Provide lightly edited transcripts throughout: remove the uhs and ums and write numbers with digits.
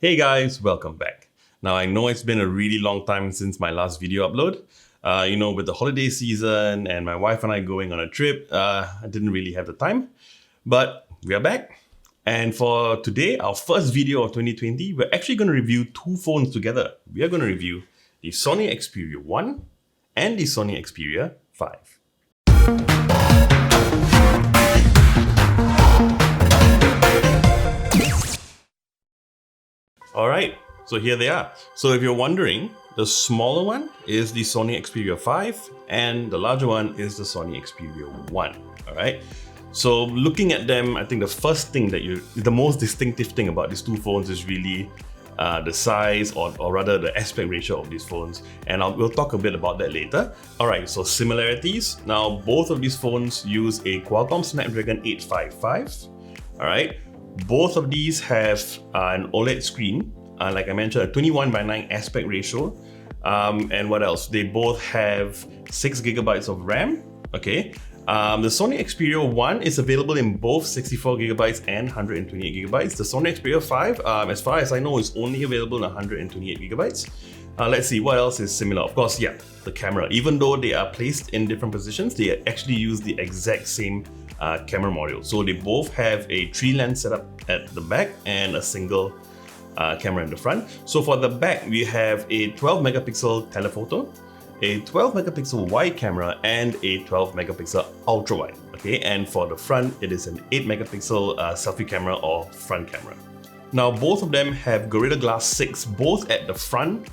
Hey guys, welcome back. Now I know it's been a really long time since my last video upload. With the holiday season and my wife and I going on a trip, I didn't really have the time. But we are back. And for today, our first video of 2020, we're actually going to review two phones together. We are going to review the Sony Xperia 1 and the Sony Xperia 5. Alright, so here they are. So if you're wondering, the smaller one is the Sony Xperia 5 and the larger one is the Sony Xperia 1. Alright, so looking at them, I think the first thing the most distinctive thing about these two phones is really the size or rather the aspect ratio of these phones, and we'll talk a bit about that later. Alright, so similarities. Now both of these phones use a Qualcomm Snapdragon 855. Alright, both of these have an OLED screen, like I mentioned, a 21:9 aspect ratio. And what else? They both have 6GB of RAM. Okay. The Sony Xperia 1 is available in both 64GB and 128GB. The Sony Xperia 5, as far as I know, is only available in 128GB. Let's see, what else is similar? Of course, yeah, the camera. Even though they are placed in different positions, they actually use the exact same camera module. So they both have a 3-lens setup at the back and a single camera in the front. So for the back, we have a 12-megapixel telephoto, a 12-megapixel wide camera, and a 12-megapixel ultra wide. Okay, and for the front, it is an 8-megapixel selfie camera or front camera. Now both of them have Gorilla Glass 6 both at the front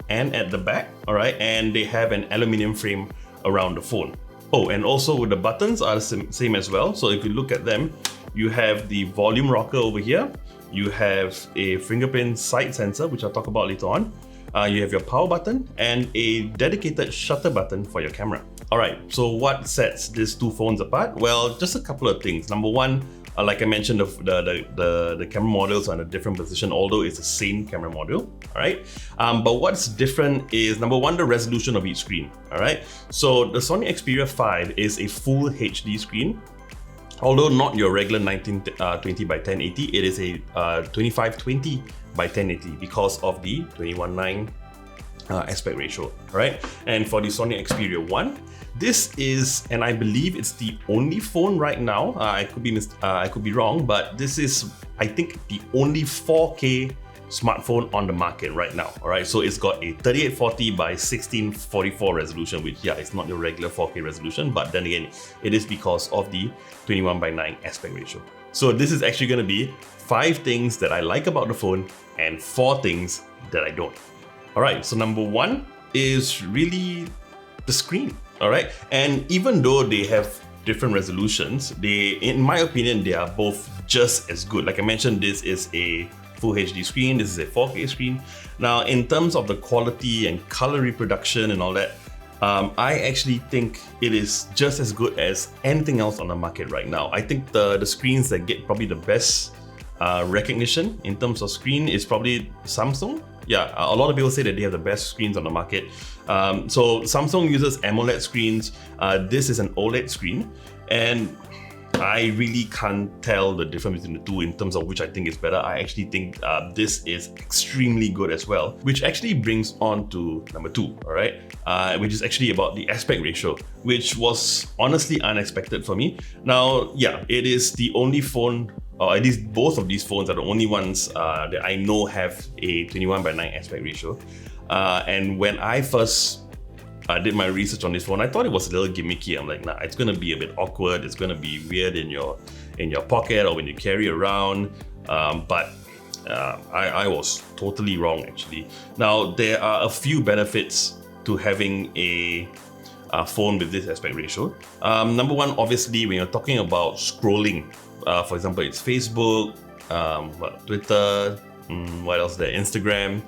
and at the back. All right, and they have an aluminium frame around the phone. Oh, and also the buttons are the same as well. So if you look at them, you have the volume rocker over here. You have a fingerprint side sensor, which I'll talk about later on. You have your power button and a dedicated shutter button for your camera. All right, so what sets these two phones apart? Well, just a couple of things. Number one, like I mentioned, the camera modules are in a different position, although it's the same camera module. All right, but what's different is, number one, the resolution of each screen. All right, so the Sony Xperia 5 is a full HD screen. Although not your regular 1920 by 1080, it is a 2520 by 1080 because of the 21:9 aspect ratio, right? And for the Sony Xperia 1, this is, and I believe it's the only phone right now, I could be wrong, but this is, I think, the only 4K smartphone on the market right now. All right, so it's got a 3840 by 1644 resolution, which, yeah, it's not your regular 4K resolution, but then again, it is because of the 21:9 aspect ratio. So this is actually going to be 5 things that I like about the phone and 4 things that I don't. All right, so number 1 is really the screen. All right, and even though they have different resolutions, in my opinion, they are both just as good. Like I mentioned, this is a Full HD screen, this is a 4K screen. Now, in terms of the quality and color reproduction and all that, I actually think it is just as good as anything else on the market right now. I think the screens that get probably the best recognition in terms of screen is probably Samsung. Yeah, a lot of people say that they have the best screens on the market. So Samsung uses AMOLED screens. This is an OLED screen, and I really can't tell the difference between the two in terms of which I think is better. I actually think this is extremely good as well, which actually brings on to number 2, all right? Which is actually about the aspect ratio, which was honestly unexpected for me. Now, yeah, it is the only phone, or at least both of these phones are the only ones that I know have a 21:9 aspect ratio. And when I first did my research on this phone, I thought it was a little gimmicky. I'm like, nah, it's gonna be a bit awkward. It's gonna be weird in your pocket or when you carry around. But I was totally wrong, actually. Now, there are a few benefits to having a phone with this aspect ratio. Number one, obviously, when you're talking about scrolling, for example, it's Facebook, Twitter, what else there? Instagram.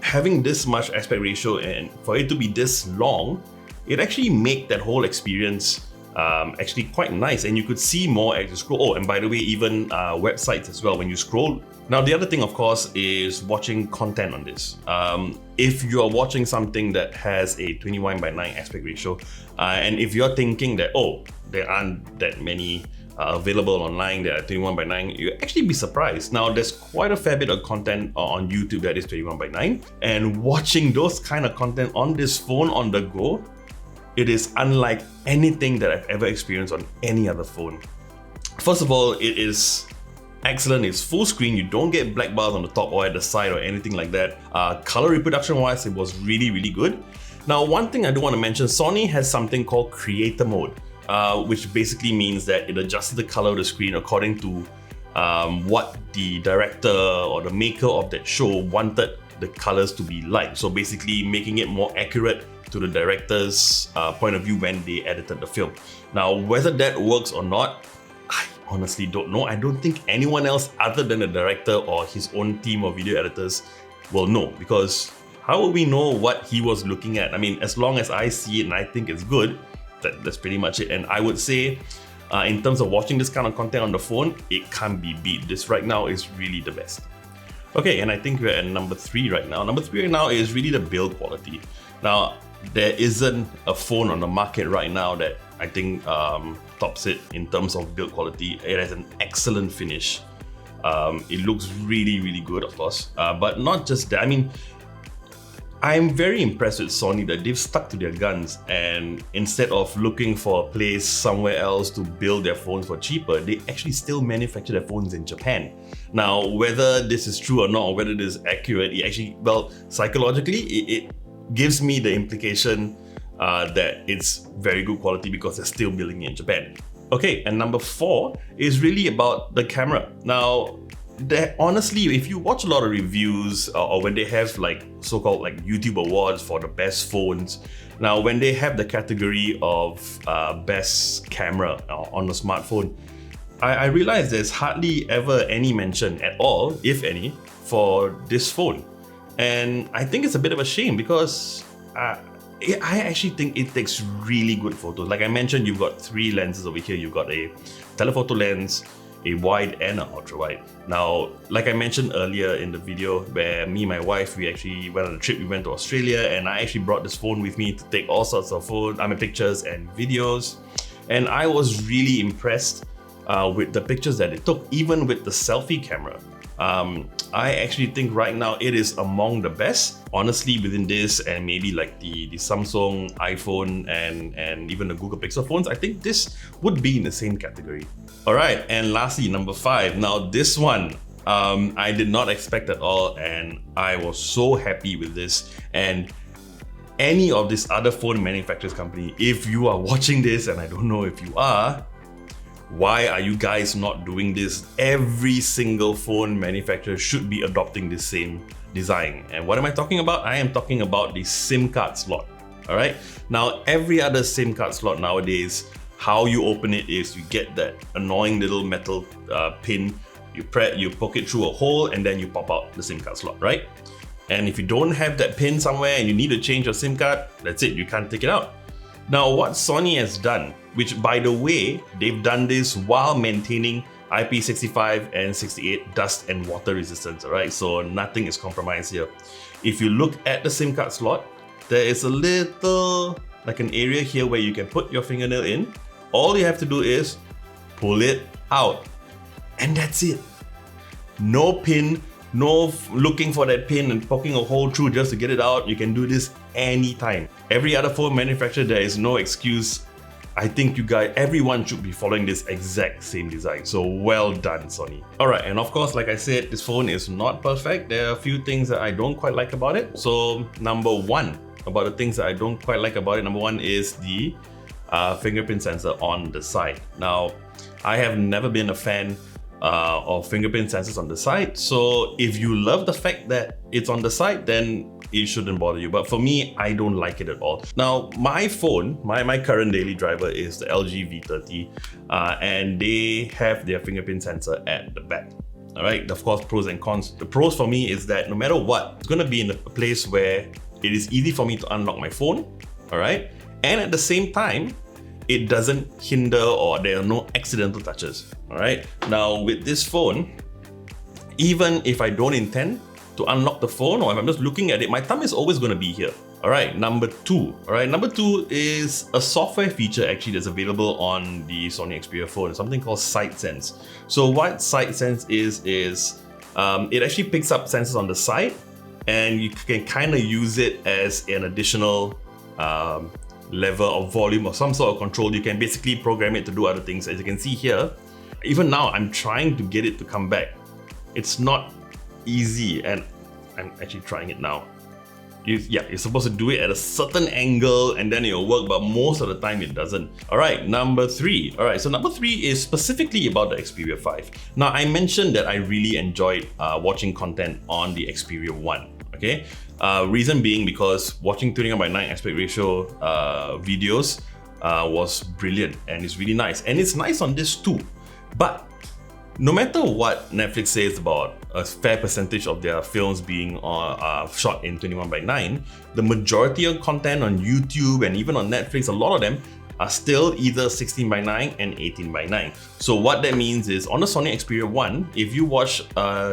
Having this much aspect ratio and for it to be this long, it actually make that whole experience actually quite nice, and you could see more as you scroll. Oh, and by the way, even websites as well, when you scroll. Now, the other thing, of course, is watching content on this. If you are watching something that has a 21:9 aspect ratio, and if you're thinking that, oh, there aren't that many available online that are 21:9, you'll actually be surprised. Now, there's quite a fair bit of content on YouTube that is 21:9, and watching those kind of content on this phone on the go, it is unlike anything that I've ever experienced on any other phone. First of all, it is excellent. It's full screen. You don't get black bars on the top or at the side or anything like that. Color reproduction wise, it was really good. Now, one thing I do want to mention, Sony has something called creator mode, which basically means that it adjusts the color of the screen according to what the director or the maker of that show wanted the colors to be like. So basically making it more accurate to the director's point of view when they edited the film. Now, whether that works or not, I honestly don't know. I don't think anyone else other than the director or his own team of video editors will know, because how will we know what he was looking at? I mean, as long as I see it and I think it's good, that's pretty much it. And I would say, in terms of watching this kind of content on the phone, it can't be beat. This right now is really the best. Okay, and I think we're at number 3 right now. Number 3 right now is really the build quality. Now, there isn't a phone on the market right now that I think tops it in terms of build quality. It has an excellent finish. It looks really good, of course. But not just that. I mean, I'm very impressed with Sony that they've stuck to their guns, and instead of looking for a place somewhere else to build their phones for cheaper, they actually still manufacture their phones in Japan. Now, whether this is true or not, or whether this is accurate, it actually, well, psychologically, it gives me the implication that it's very good quality because they're still building it in Japan. Okay, and number 4 is really about the camera. Now, honestly, if you watch a lot of reviews or when they have like so-called like YouTube awards for the best phones, now when they have the category of best camera on a smartphone, I realize there's hardly ever any mention at all, if any, for this phone. And I think it's a bit of a shame because I actually think it takes really good photos. Like I mentioned, you've got 3 lenses over here. You've got a telephoto lens, a wide and an ultra wide. Now, like I mentioned earlier in the video where me and my wife, we actually went on a trip, we went to Australia, and I actually brought this phone with me to take all sorts of pictures and videos. And I was really impressed with the pictures that it took, even with the selfie camera. I actually think right now it is among the best, honestly, within this and maybe like the Samsung, iPhone, and even the Google Pixel phones. I think this would be in the same category. All right, and lastly, number 5. Now this one, I did not expect at all, and I was so happy with this. And any of this other phone manufacturers company, if you are watching this, and I don't know if you are, why are you guys not doing this? Every single phone manufacturer should be adopting the same design. And what am I talking about? I am talking about the SIM card slot. All right. Now, every other SIM card slot nowadays, how you open it is you get that annoying little metal pin, you poke it through a hole, and then you pop out the SIM card slot, right? And if you don't have that pin somewhere and you need to change your SIM card, that's it, you can't take it out. Now, what Sony has done, which by the way, they've done this while maintaining IP65 and 68 dust and water resistance, all right? So nothing is compromised here. If you look at the SIM card slot, there is a little, like an area here where you can put your fingernail in. All you have to do is pull it out, and that's it. No pin, no looking for that pin and poking a hole through just to get it out. You can do this anytime. Every other phone manufacturer, there is no excuse. I think everyone should be following this exact same design. So well done, Sony. All right, and of course, like I said, this phone is not perfect. There are a few things that I don't quite like about it. So number 1, about the things that I don't quite like about it, number 1 is the fingerprint sensor on the side. Now, I have never been a fan of fingerprint sensors on the side. So if you love the fact that it's on the side, then it shouldn't bother you. But for me, I don't like it at all. Now, my phone, my current daily driver is the LG V30, and they have their fingerprint sensor at the back. All right, of course, pros and cons. The pros for me is that no matter what, it's gonna be in a place where it is easy for me to unlock my phone, all right? And at the same time, it doesn't hinder or there are no accidental touches, all right? Now, with this phone, even if I don't intend to unlock the phone or if I'm just looking at it, my thumb is always gonna be here, All right, number two. All right, number two is a software feature actually that's available on the Sony Xperia phone, something called SideSense. So what SideSense is it actually picks up sensors on the side, and you can kind of use it as an additional lever of volume or some sort of control. You can basically program it to do other things. As you can see here, even now I'm trying to get it to come back. It's not easy, and I'm actually trying it now. You're supposed to do it at a certain angle and then it'll work, but most of the time it doesn't. All right, number three. All right, so number three is specifically about the Xperia 5. Now, I mentioned that I really enjoyed watching content on the Xperia 1, okay? Reason being because watching 21:9 aspect ratio videos was brilliant, and it's really nice. And it's nice on this too. But no matter what Netflix says about a fair percentage of their films being shot in 21:9, the majority of content on YouTube and even on Netflix, a lot of them are still either 16:9 and 18:9. So what that means is on the Sony Xperia 1, if you watch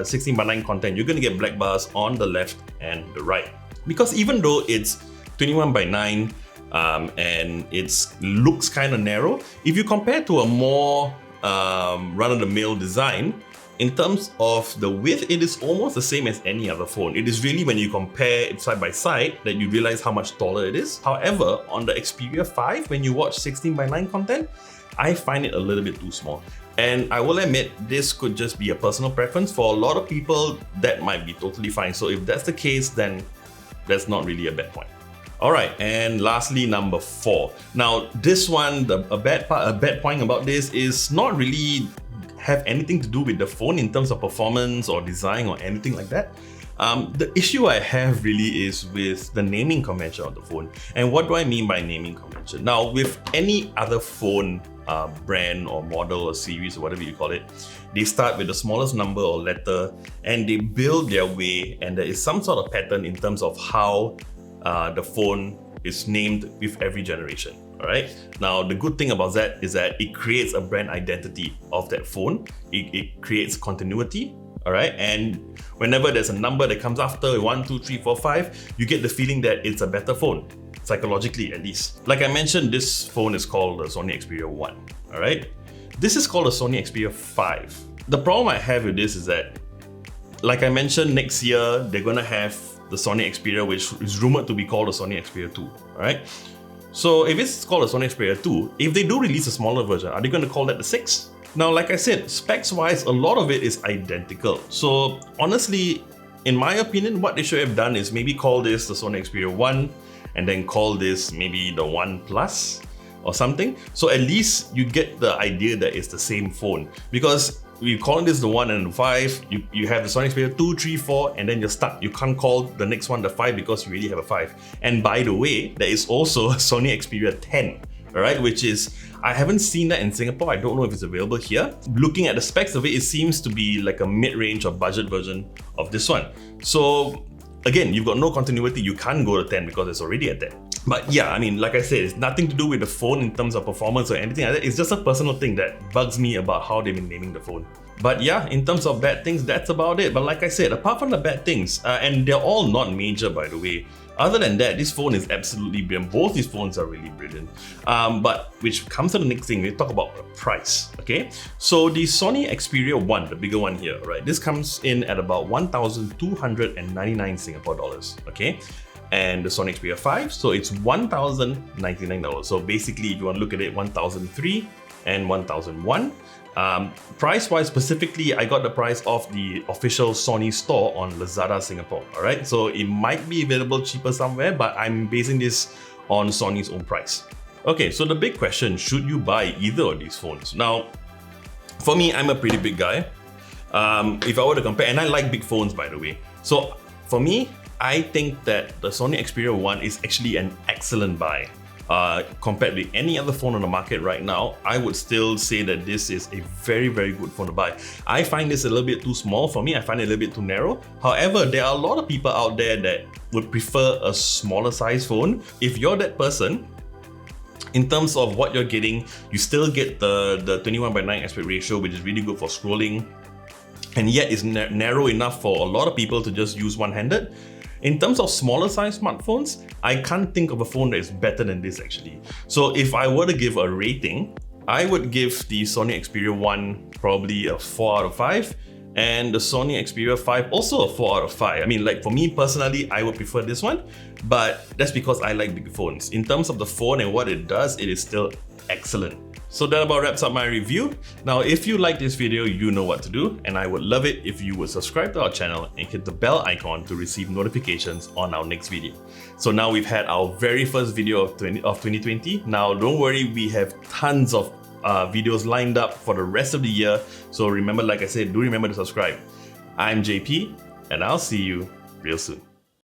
16:9 content, you're gonna get black bars on the left and the right. Because even though it's 21:9 and it looks kind of narrow, if you compare to a more run-of-the-mill design, in terms of the width, it is almost the same as any other phone. It is really when you compare it side by side that you realize how much taller it is. However, on the Xperia 5, when you watch 16:9 content, I find it a little bit too small. And I will admit, this could just be a personal preference. For a lot of people, that might be totally fine. So if that's the case, then that's not really a bad point. All right, and lastly, number 4. Now, this one, a bad point about this is not really have anything to do with the phone in terms of performance or design or anything like that. The issue I have really is with the naming convention of the phone. And what do I mean by naming convention? Now, with any other phone brand or model or series or whatever you call it, they start with the smallest number or letter and they build their way, and there is some sort of pattern in terms of how the phone is named with every generation. All right. Now, the good thing about that is that it creates a brand identity of that phone. It creates continuity. All right. And whenever there's a number that comes after 1, 2, 3, 4, 5, you get the feeling that it's a better phone, psychologically at least. Like I mentioned, this phone is called the Sony Xperia 1. All right. This is called the Sony Xperia 5. The problem I have with this is that, like I mentioned, next year they're gonna have the Sony Xperia, which is rumored to be called the Sony Xperia 2, alright? So if it's called the Sony Xperia 2, if they do release a smaller version, are they going to call that the 6? Now, like I said, specs-wise, a lot of it is identical. So honestly, in my opinion, what they should have done is maybe call this the Sony Xperia 1 and then call this maybe the 1 Plus or something. So at least you get the idea that it's the same phone. Because we call this the 1 and the 5, you have the Sony Xperia 2, 3, 4, and then you're stuck. You can't call the next one the 5 because you already have a 5. And by the way, there is also a Sony Xperia 10, alright, which is, I haven't seen that in Singapore. I don't know if it's available here. Looking at the specs of it, it seems to be like a mid-range or budget version of this one. So again, you've got no continuity. You can't go to 10 because it's already at 10. But yeah, I mean, like I said, it's nothing to do with the phone in terms of performance or anything like that. It's just a personal thing that bugs me about how they've been naming the phone. But yeah, in terms of bad things, that's about it. But like I said, apart from the bad things, and they're all not major, by the way, other than that, this phone is absolutely brilliant. Both these phones are really brilliant. But which comes to the next thing, we talk about the price, okay? So the Sony Xperia 1, the bigger one here, right? This comes in at about 1,299 Singapore dollars, okay? And the Sony Xperia 5, so it's $1,099. So basically, if you want to look at it, 1,003 and 1,001. Price-wise, specifically, I got the price of the official Sony store on Lazada Singapore, all right? So it might be available cheaper somewhere, but I'm basing this on Sony's own price. Okay, so the big question, should you buy either of these phones? Now, for me, I'm a pretty big guy. If I were to compare, and I like big phones, by the way. So for me, I think that the Sony Xperia 1 is actually an excellent buy. Compared with any other phone on the market right now, I would still say that this is a very, very good phone to buy. I find this a little bit too small for me. I find it a little bit too narrow. However, there are a lot of people out there that would prefer a smaller size phone. If you're that person, in terms of what you're getting, you still get the 21:9 aspect ratio, which is really good for scrolling. and yet is narrow enough for a lot of people to just use one-handed. In terms of smaller size smartphones, I can't think of a phone that is better than this actually. So if I were to give a rating, I would give the Sony Xperia 1 probably a 4 out of 5, and the Sony Xperia 5 also a 4 out of 5. I mean, like for me personally, I would prefer this one, but that's because I like big phones. In terms of the phone and what it does, it is still excellent. So that about wraps up my review. Now, if you like this video, you know what to do, and I would love it if you would subscribe to our channel and hit the bell icon to receive notifications on our next video. So now we've had our very first video of 2020. Now, don't worry, we have tons of videos lined up for the rest of the year. So remember, like I said, do remember to subscribe. I'm JP, and I'll see you real soon.